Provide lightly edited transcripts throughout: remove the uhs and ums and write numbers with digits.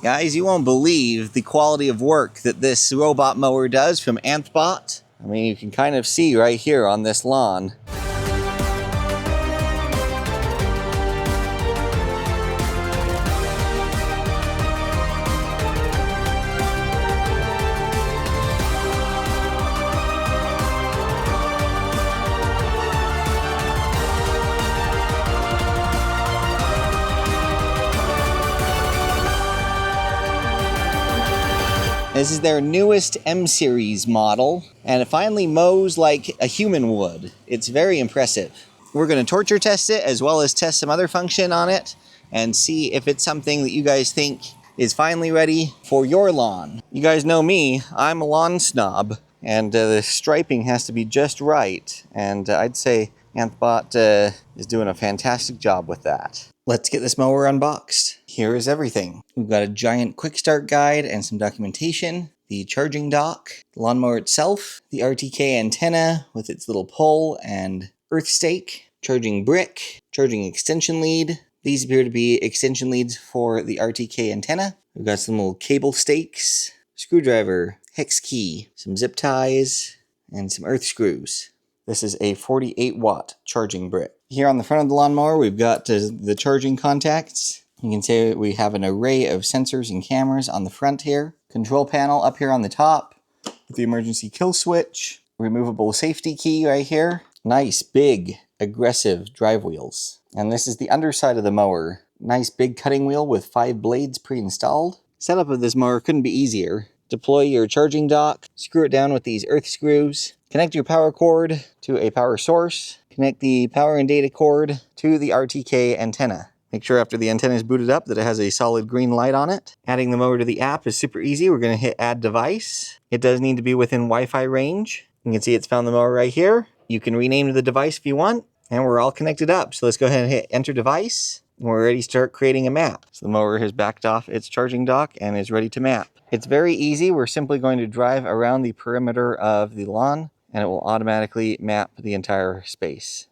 Guys, you won't believe the quality of work that this robot mower does from Anthbot. I mean, you can kind of see right here on this lawn. This is their newest M-Series model, and it finally mows like a human would. It's very impressive. We're going to torture test it as well as test some other function on it and see if it's something that you guys think is finally ready for your lawn. You guys know me, I'm a lawn snob, and the striping has to be just right, and I'd say Anthbot is doing a fantastic job with that. Let's get this mower unboxed. Here is everything. We've got a giant quick start guide and some documentation, the charging dock, the lawnmower itself, the RTK antenna with its little pole and earth stake, charging brick, charging extension lead. These appear to be extension leads for the RTK antenna. We've got some little cable stakes, screwdriver, hex key, some zip ties, and some earth screws. This is a 48 watt charging brick. Here on the front of the lawnmower, we've got the charging contacts. You can see we have an array of sensors and cameras on the front here. Control panel up here on the top with the emergency kill switch. Removable safety key right here. Nice, big, aggressive drive wheels. And this is the underside of the mower. Nice big cutting wheel with 5 blades pre-installed. Setup of this mower couldn't be easier. Deploy your charging dock, screw it down with these earth screws, connect your power cord to a power source, connect the power and data cord to the RTK antenna. Make sure after the antenna is booted up that it has a solid green light on it. Adding the mower to the app is super easy. We're going to hit add device. It does need to be within Wi-Fi range. You can see it's found the mower right here. You can rename the device if you want, and we're all connected up. So let's go ahead and hit enter device. We're ready to start creating a map. So the mower has backed off its charging dock and is ready to map. It's very easy. We're simply going to drive around the perimeter of the lawn and it will automatically map the entire space.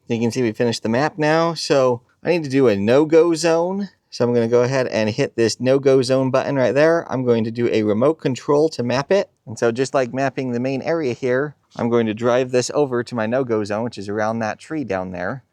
You can see we finished the map now. So I need to do a no-go zone. So I'm going to go ahead and hit this no-go zone button right there. I'm going to do a remote control to map it. And so just like mapping the main area here, I'm going to drive this over to my no-go zone, which is around that tree down there.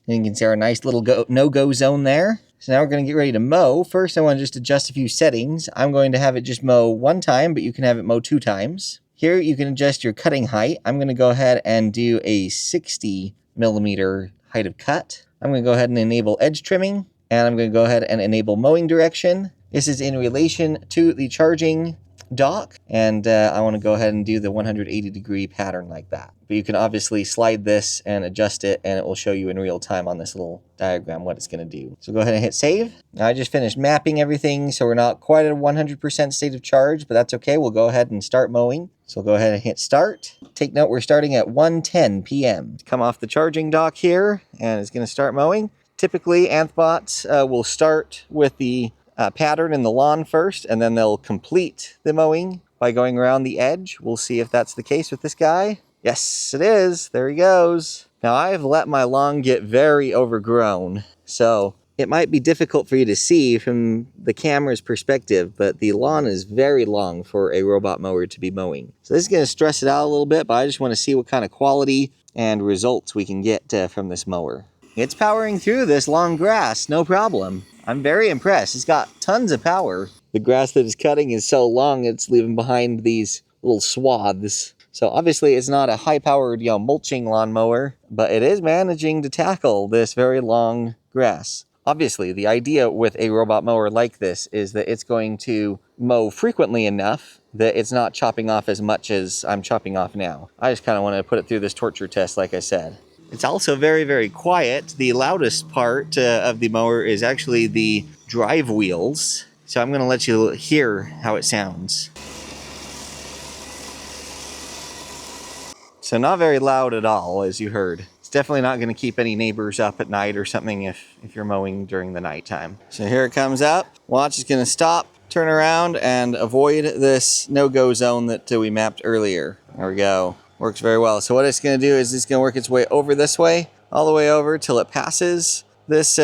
And you can see our nice little no-go zone there. So now we're going to get ready to mow. First, I want to just adjust a few settings. I'm going to have it just mow 1 time, but you can have it mow 2 times. Here you can adjust your cutting height. I'm going to go ahead and do a 60 millimeter height of cut. I'm going to go ahead and enable edge trimming, and I'm going to go ahead and enable mowing direction. This is in relation to the charging dock, and I want to go ahead and do the 180 degree pattern like that. But you can obviously slide this and adjust it, and it will show you in real time on this little diagram what it's going to do. So go ahead and hit save. Now I just finished mapping everything, so we're not quite at a 100% state of charge, but that's okay. We'll go ahead and start mowing. So go ahead and hit start. Take note, we're starting at 1:10 p.m. Come off the charging dock here, and it's going to start mowing. Typically, Anthbots will start with the pattern in the lawn first, and then they'll complete the mowing by going around the edge. We'll see if that's the case with this guy. Yes, it is. There he goes. Now, I've let my lawn get very overgrown, so it might be difficult for you to see from the camera's perspective, but the lawn is very long for a robot mower to be mowing. So this is going to stress it out a little bit, but I just want to see what kind of quality and results we can get from this mower. It's powering through this long grass, no problem. I'm very impressed. It's got tons of power. The grass that it's cutting is so long, it's leaving behind these little swaths. So obviously it's not a high-powered, mulching lawnmower, but it is managing to tackle this very long grass. Obviously, the idea with a robot mower like this is that it's going to mow frequently enough that it's not chopping off as much as I'm chopping off now. I just kind of want to put it through this torture test, like I said. It's also very, very quiet. The loudest part of the mower is actually the drive wheels. So I'm going to let you hear how it sounds. So not very loud at all, as you heard. It's definitely not going to keep any neighbors up at night or something if you're mowing during the nighttime. So here it comes up. Watch, it's going to stop, turn around and avoid this no-go zone that we mapped earlier. There we go. Works very well. So what it's going to do is it's going to work its way over this way, all the way over till it passes this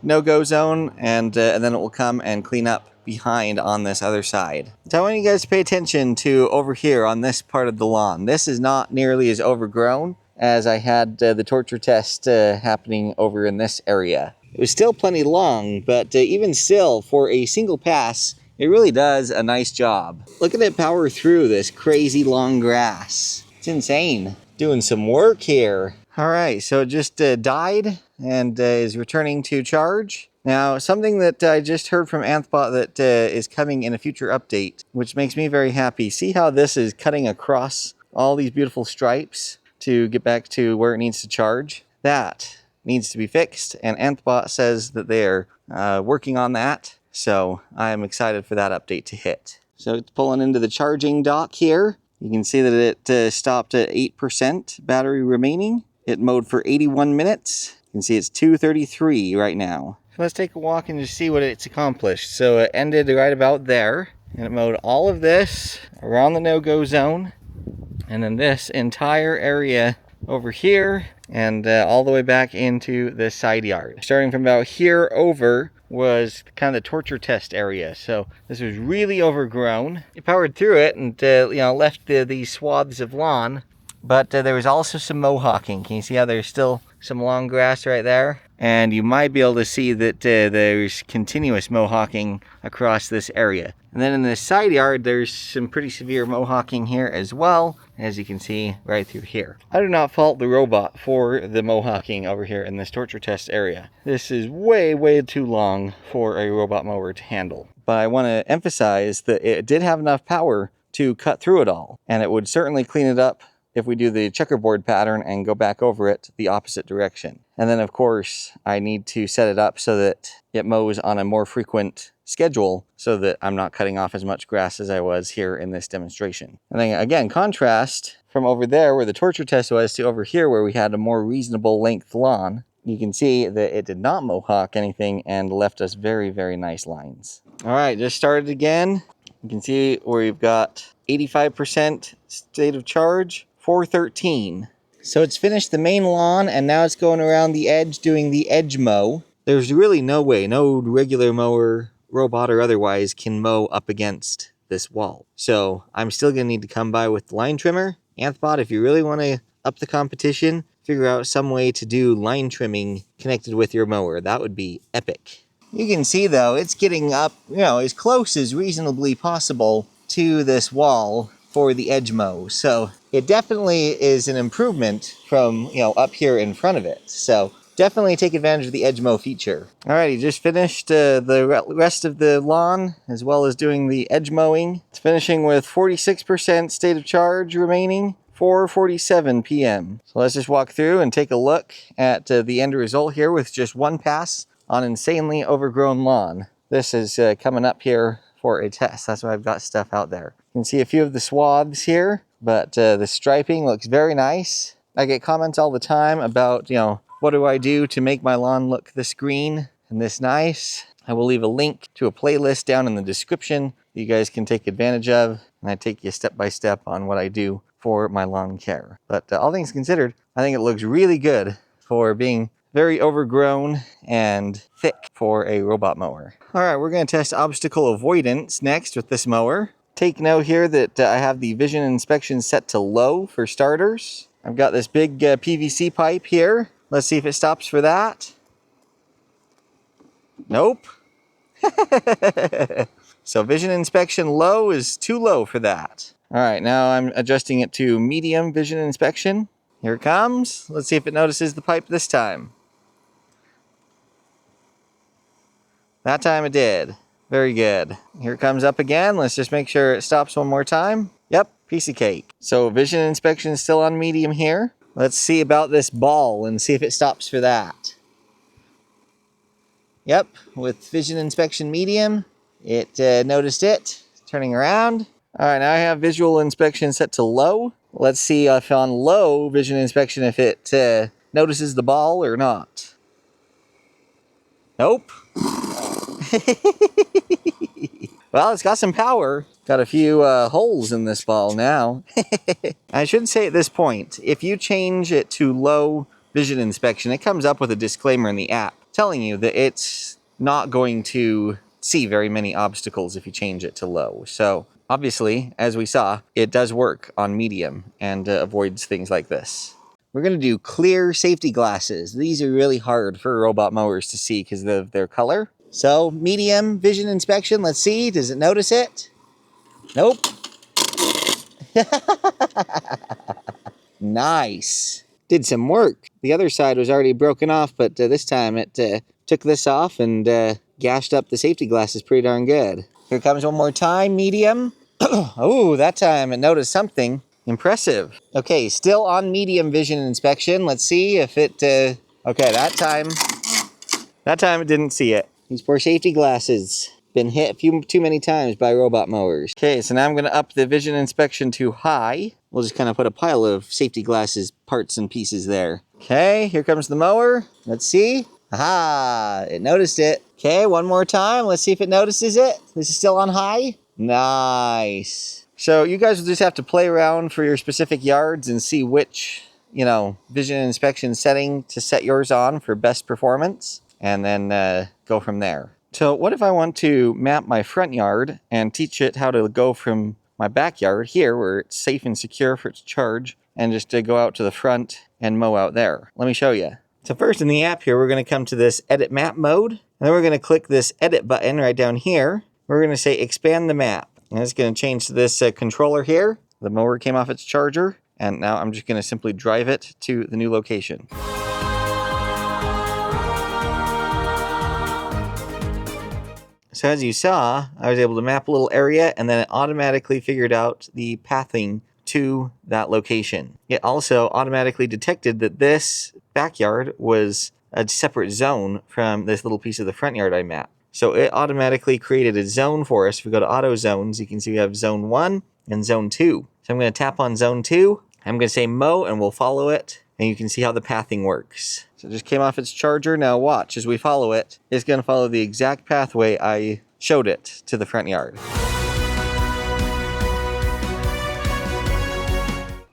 no-go zone, and then it will come and clean up behind on this other side. So I want you guys to pay attention to over here on this part of the lawn. This is not nearly as overgrown as I had the torture test happening over in this area. It was still plenty long, but even still, for a single pass, it really does a nice job. Look at it power through this crazy long grass. It's insane. Doing some work here. All right, so it just died and is returning to charge. Now, something that I just heard from Anthbot that is coming in a future update, which makes me very happy. See how this is cutting across all these beautiful stripes to get back to where it needs to charge? That needs to be fixed, and Anthbot says that they're working on that, so I am excited for that update to hit. So it's pulling into the charging dock here. You can see that it stopped at 8% battery remaining. It mowed for 81 minutes. You can see it's 2:33 right now. So let's take a walk and just see what it's accomplished. So it ended right about there, and it mowed all of this around the no-go zone, and then this entire area over here, and all the way back into the side yard. Starting from about here over was kind of the torture test area. So this was really overgrown. It powered through it and left these swaths of lawn, but there was also some mohawking. Can you see how there's still some long grass right there? And you might be able to see that there's continuous mohawking across this area. And then in the side yard, there's some pretty severe mohawking here as well, as you can see right through here. I do not fault the robot for the mohawking over here in this torture test area. This is way, way too long for a robot mower to handle. But I want to emphasize that it did have enough power to cut through it all, and it would certainly clean it up if we do the checkerboard pattern and go back over it the opposite direction. And then of course, I need to set it up so that it mows on a more frequent schedule so that I'm not cutting off as much grass as I was here in this demonstration. And then again, contrast from over there where the torture test was to over here where we had a more reasonable length lawn. You can see that it did not mohawk anything and left us very, very nice lines. All right, just started again. You can see where we've got 85% state of charge. 4:13. So it's finished the main lawn and now it's going around the edge doing the edge mow. There's really no way, no regular mower, robot or otherwise, can mow up against this wall. So I'm still going to need to come by with the line trimmer. Anthbot, if you really want to up the competition, figure out some way to do line trimming connected with your mower. That would be epic. You can see though, it's getting up, as close as reasonably possible to this wall for the edge mow. So it definitely is an improvement from, up here in front of it. So definitely take advantage of the edge mow feature. Alrighty, just finished the rest of the lawn as well as doing the edge mowing. It's finishing with 46% state of charge remaining, 4:47 p.m. So let's just walk through and take a look at the end result here with just one pass on insanely overgrown lawn. This is coming up here for a test. That's why I've got stuff out there. You can see a few of the swaths here, but the striping looks very nice. I get comments all the time about, what do I do to make my lawn look this green and this nice? I will leave a link to a playlist down in the description that you guys can take advantage of, and I take you step by step on what I do for my lawn care. But all things considered, I think it looks really good for being very overgrown and thick for a robot mower. All right, we're going to test obstacle avoidance next with this mower. Take note here that I have the vision inspection set to low for starters. I've got this big PVC pipe here. Let's see if it stops for that. Nope. So vision inspection low is too low for that. All right, now I'm adjusting it to medium vision inspection. Here it comes. Let's see if it notices the pipe this time. That time it did. Very good. Here it comes up again. Let's just make sure it stops one more time. Yep, piece of cake. So vision inspection is still on medium here. Let's see about this ball and see if it stops for that. Yep, with vision inspection medium, it noticed it. Turning around. All right, now I have visual inspection set to low. Let's see if on low vision inspection if it notices the ball or not. Nope. Well, it's got some power. Got a few holes in this ball now. I should say at this point, if you change it to low vision inspection, it comes up with a disclaimer in the app telling you that it's not going to see very many obstacles if you change it to low. So obviously, as we saw, it does work on medium and avoids things like this. We're going to do clear safety glasses. These are really hard for robot mowers to see because of their color. So medium vision inspection, let's see, does it notice it? Nope. Nice. Did some work. The other side was already broken off, but this time it took this off and gashed up the safety glasses pretty darn good. Here comes one more time, medium. Oh, that time it noticed something. Impressive. Okay, still on medium vision inspection. Let's see if it, okay, that time it didn't see it. These poor safety glasses. Been hit a few too many times by robot mowers. Okay, so now I'm gonna up the vision inspection to high. We'll just kind of put a pile of safety glasses, parts and pieces there. Okay, here comes the mower. Let's see. Aha, it noticed it. Okay, one more time. Let's see if it notices it. This is still on high. Nice. So you guys will just have to play around for your specific yards and see which, vision inspection setting to set yours on for best performance, and then go from there. So what if I want to map my front yard and teach it how to go from my backyard here where it's safe and secure for its charge and just to go out to the front and mow out there? Let me show you. So first in the app here, we're going to come to this edit map mode, and then we're going to click this edit button right down here. We're going to say expand the map. And it's going to change to this controller here. The mower came off its charger, and now I'm just going to simply drive it to the new location. So as you saw, I was able to map a little area, and then it automatically figured out the pathing to that location. It also automatically detected that this backyard was a separate zone from this little piece of the front yard I mapped. So it automatically created a zone for us. If we go to auto zones, you can see we have zone 1 and zone 2. So I'm going to tap on zone 2. I'm going to say mow, and we'll follow it. And you can see how the pathing works. So it just came off its charger. Now watch, as we follow it, it's going to follow the exact pathway I showed it to the front yard.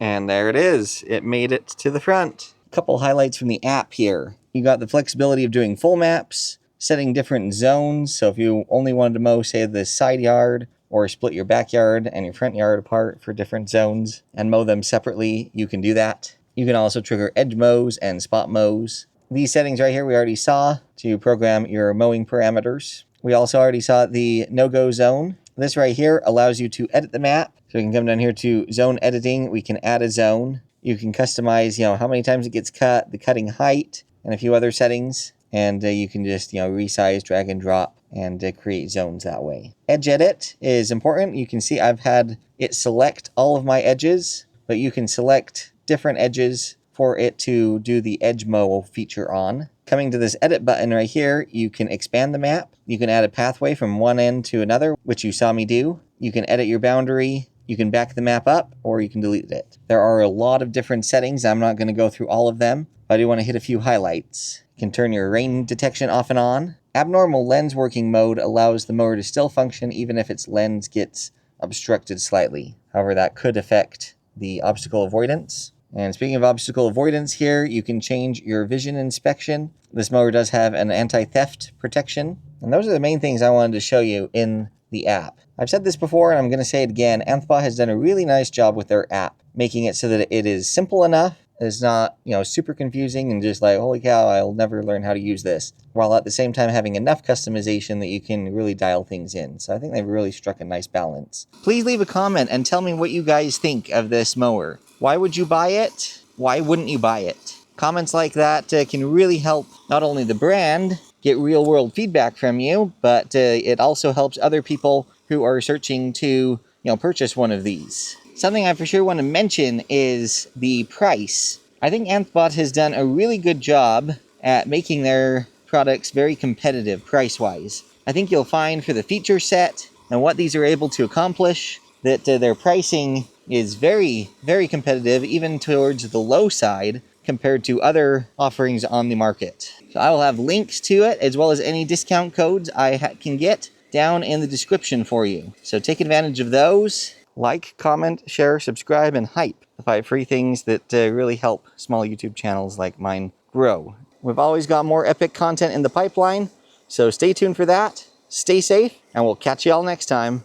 And there it is. It made it to the front. A couple highlights from the app here. You got the flexibility of doing full maps, setting different zones. So if you only wanted to mow, say, the side yard, or split your backyard and your front yard apart for different zones and mow them separately, you can do that. You can also trigger edge mows and spot mows. These settings right here we already saw to program your mowing parameters. We also already saw the no-go zone. This right here allows you to edit the map. So we can come down here to zone editing. We can add a zone. You can customize, how many times it gets cut, the cutting height, and a few other settings. And you can just, resize, drag and drop, and create zones that way. Edge edit is important. You can see I've had it select all of my edges, but you can select different edges for it to do the edge mow feature on. Coming to this edit button right here, you can expand the map. You can add a pathway from one end to another, which you saw me do. You can edit your boundary. You can back the map up, or you can delete it. There are a lot of different settings. I'm not going to go through all of them, but I do want to hit a few highlights. You can turn your rain detection off and on. Abnormal lens working mode allows the mower to still function even if its lens gets obstructed slightly. However, that could affect the obstacle avoidance. And speaking of obstacle avoidance here, you can change your vision inspection. This mower does have an anti-theft protection. And those are the main things I wanted to show you in the app. I've said this before, and I'm going to say it again. Anthbot has done a really nice job with their app, making it so that it is simple enough. It's not, super confusing and just like, holy cow, I'll never learn how to use this. While at the same time having enough customization that you can really dial things in. So I think they've really struck a nice balance. Please leave a comment and tell me what you guys think of this mower. Why would you buy it? Why wouldn't you buy it? Comments like that can really help not only the brand get real world feedback from you, but it also helps other people who are searching to, purchase one of these. Something I for sure want to mention is the price. I think Anthbot has done a really good job at making their products very competitive price-wise. I think you'll find for the feature set and what these are able to accomplish that their pricing is very, very competitive, even towards the low side compared to other offerings on the market. So I will have links to it as well as any discount codes I can get down in the description for you. So take advantage of those. Like, comment, share, subscribe, and hype. The 5 free things that really help small YouTube channels like mine grow. We've always got more epic content in the pipeline, so stay tuned for that. Stay safe, and we'll catch you all next time.